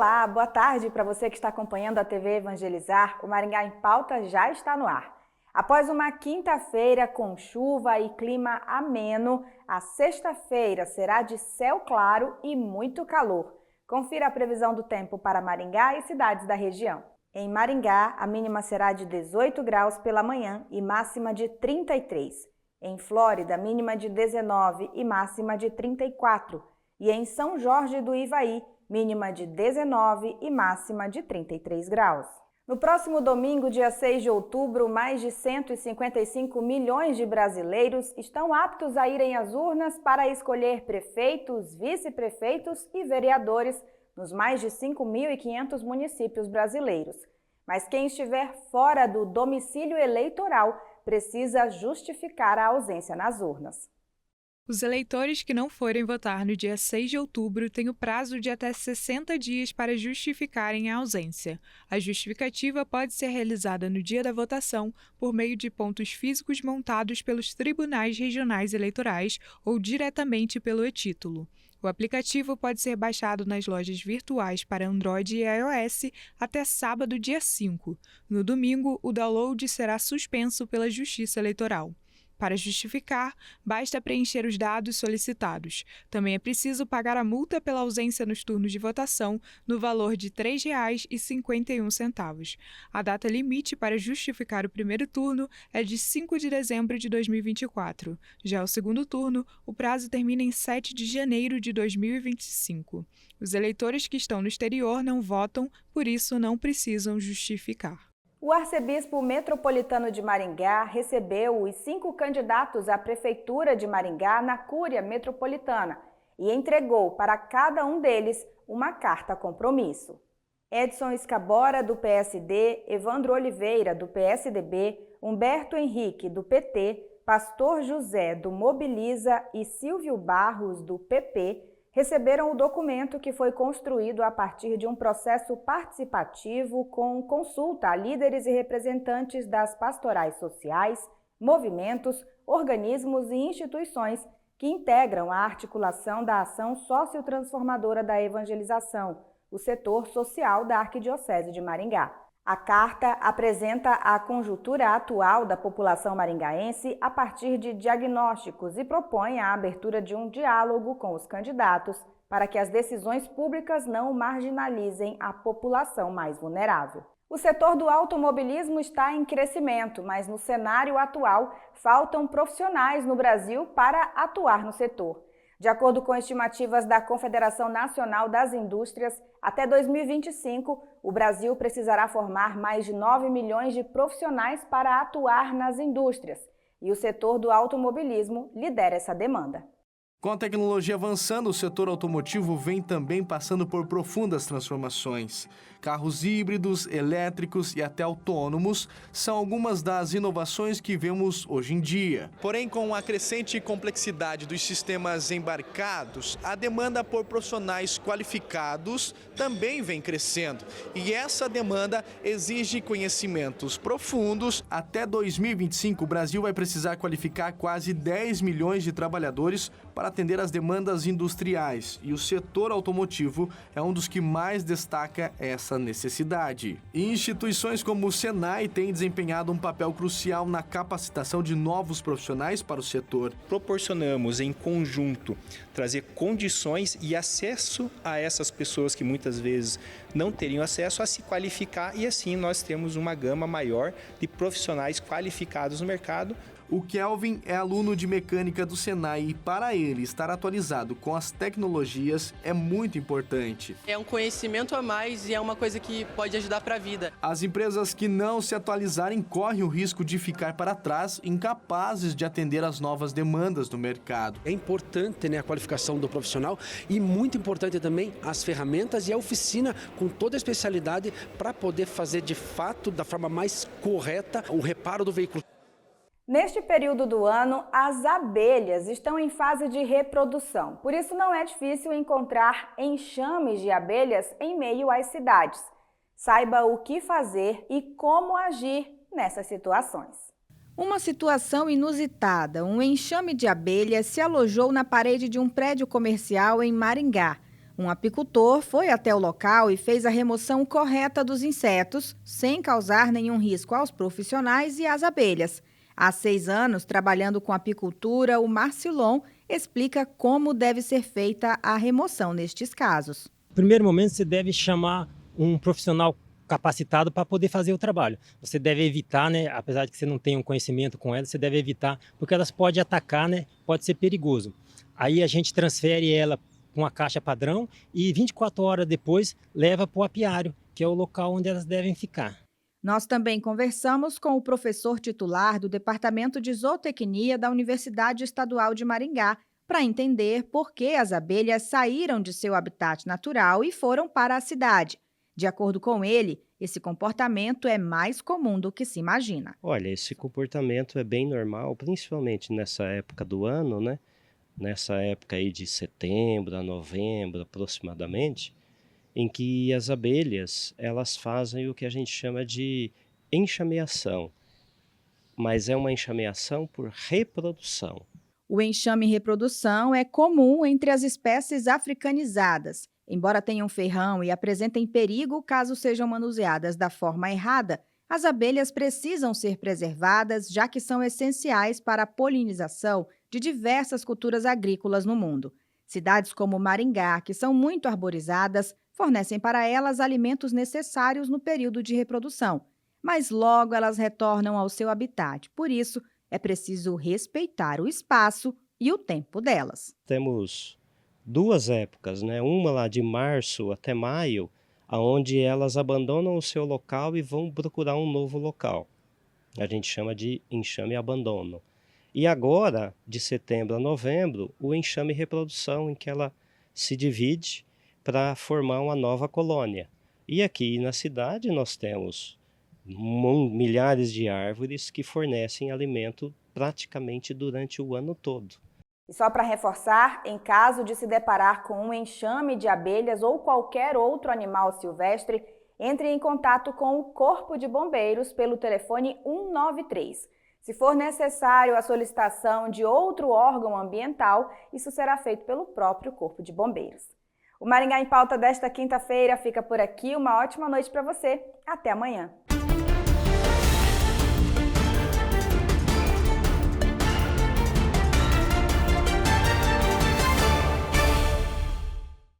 Olá, boa tarde para você que está acompanhando a TV Evangelizar. O Maringá em Pauta já está no ar. Após uma quinta-feira com chuva e clima ameno, a sexta-feira será de céu claro e muito calor. Confira a previsão do tempo para Maringá e cidades da região. Em Maringá, a mínima será de 18 graus pela manhã e máxima de 33. Em Flórida, mínima de 19 e máxima de 34. E em São Jorge do Ivaí, mínima de 19 e máxima de 33 graus. No próximo domingo, dia 6 de outubro, mais de 155 milhões de brasileiros estão aptos a irem às urnas para escolher prefeitos, vice-prefeitos e vereadores nos mais de 5.500 municípios brasileiros. Mas quem estiver fora do domicílio eleitoral precisa justificar a ausência nas urnas. Os eleitores que não forem votar no dia 6 de outubro têm o prazo de até 60 dias para justificarem a ausência. A justificativa pode ser realizada no dia da votação por meio de pontos físicos montados pelos tribunais regionais eleitorais ou diretamente pelo e-título. O aplicativo pode ser baixado nas lojas virtuais para Android e iOS até sábado, dia 5. No domingo, o download será suspenso pela Justiça Eleitoral. Para justificar, basta preencher os dados solicitados. Também é preciso pagar a multa pela ausência nos turnos de votação no valor de R$ 3,51. A data limite para justificar o primeiro turno é de 5 de dezembro de 2024. Já o segundo turno, o prazo termina em 7 de janeiro de 2025. Os eleitores que estão no exterior não votam, por isso não precisam justificar. O arcebispo metropolitano de Maringá recebeu os 5 candidatos à Prefeitura de Maringá na Cúria Metropolitana e entregou para cada um deles uma carta compromisso. Edson Escabora, do PSD, Evandro Oliveira, do PSDB, Humberto Henrique, do PT, Pastor José, do Mobiliza e Silvio Barros, do PP, receberam o documento que foi construído a partir de um processo participativo com consulta a líderes e representantes das pastorais sociais, movimentos, organismos e instituições que integram a articulação da ação sociotransformadora da evangelização, o setor social da Arquidiocese de Maringá. A carta apresenta a conjuntura atual da população maringaense a partir de diagnósticos e propõe a abertura de um diálogo com os candidatos para que as decisões públicas não marginalizem a população mais vulnerável. O setor do automobilismo está em crescimento, mas no cenário atual faltam profissionais no Brasil para atuar no setor. De acordo com estimativas da Confederação Nacional das Indústrias, até 2025, o Brasil precisará formar mais de 9 milhões de profissionais para atuar nas indústrias, e o setor do automobilismo lidera essa demanda. Com a tecnologia avançando, o setor automotivo vem também passando por profundas transformações. Carros híbridos, elétricos e até autônomos são algumas das inovações que vemos hoje em dia. Porém, com a crescente complexidade dos sistemas embarcados, a demanda por profissionais qualificados também vem crescendo. E essa demanda exige conhecimentos profundos. Até 2025, o Brasil vai precisar qualificar quase 10 milhões de trabalhadores para atender às demandas industriais, e o setor automotivo é um dos que mais destaca essa necessidade. Instituições como o Senai têm desempenhado um papel crucial na capacitação de novos profissionais para o setor. Proporcionamos em conjunto trazer condições e acesso a essas pessoas que muitas vezes não teriam acesso a se qualificar, e assim nós temos uma gama maior de profissionais qualificados no mercado. O Kelvin é aluno de mecânica do Senai e, para ele, estar atualizado com as tecnologias é muito importante. É um conhecimento a mais e é uma coisa que pode ajudar para a vida. As empresas que não se atualizarem correm o risco de ficar para trás, incapazes de atender às novas demandas do mercado. É importante, a qualificação do profissional, e muito importante também as ferramentas e a oficina com toda a especialidade para poder fazer de fato, da forma mais correta, o reparo do veículo. Neste período do ano, as abelhas estão em fase de reprodução. Por isso, não é difícil encontrar enxames de abelhas em meio às cidades. Saiba o que fazer e como agir nessas situações. Uma situação inusitada. Um enxame de abelhas se alojou na parede de um prédio comercial em Maringá. Um apicultor foi até o local e fez a remoção correta dos insetos, sem causar nenhum risco aos profissionais e às abelhas. Há 6 anos, trabalhando com apicultura, o Marcilon explica como deve ser feita a remoção nestes casos. No primeiro momento, você deve chamar um profissional capacitado para poder fazer o trabalho. Você deve evitar, apesar de que você não tenha um conhecimento com elas, você deve evitar, porque elas podem atacar, pode ser perigoso. Aí a gente transfere ela com uma caixa padrão e 24 horas depois leva para o apiário, que é o local onde elas devem ficar. Nós também conversamos com o professor titular do Departamento de Zootecnia da Universidade Estadual de Maringá para entender por que as abelhas saíram de seu habitat natural e foram para a cidade. De acordo com ele, esse comportamento é mais comum do que se imagina. Olha, esse comportamento é bem normal, principalmente nessa época do ano, Nessa época aí de setembro a novembro aproximadamente, em que as abelhas elas fazem o que a gente chama de enxameação, mas é uma enxameação por reprodução. O enxame e reprodução é comum entre as espécies africanizadas. Embora tenham ferrão e apresentem perigo caso sejam manuseadas da forma errada, as abelhas precisam ser preservadas, já que são essenciais para a polinização de diversas culturas agrícolas no mundo. Cidades como Maringá, que são muito arborizadas, fornecem para elas alimentos necessários no período de reprodução, mas logo elas retornam ao seu habitat. Por isso, é preciso respeitar o espaço e o tempo delas. Temos 2 épocas, uma lá de março até maio, onde elas abandonam o seu local e vão procurar um novo local. A gente chama de enxame e abandono. E agora, de setembro a novembro, o enxame e reprodução, em que ela se divide para formar uma nova colônia. E aqui na cidade nós temos milhares de árvores que fornecem alimento praticamente durante o ano todo. E só para reforçar, em caso de se deparar com um enxame de abelhas ou qualquer outro animal silvestre, entre em contato com o Corpo de Bombeiros pelo telefone 193. Se for necessário a solicitação de outro órgão ambiental, isso será feito pelo próprio Corpo de Bombeiros. O Maringá em Pauta desta quinta-feira fica por aqui. Uma ótima noite para você. Até amanhã.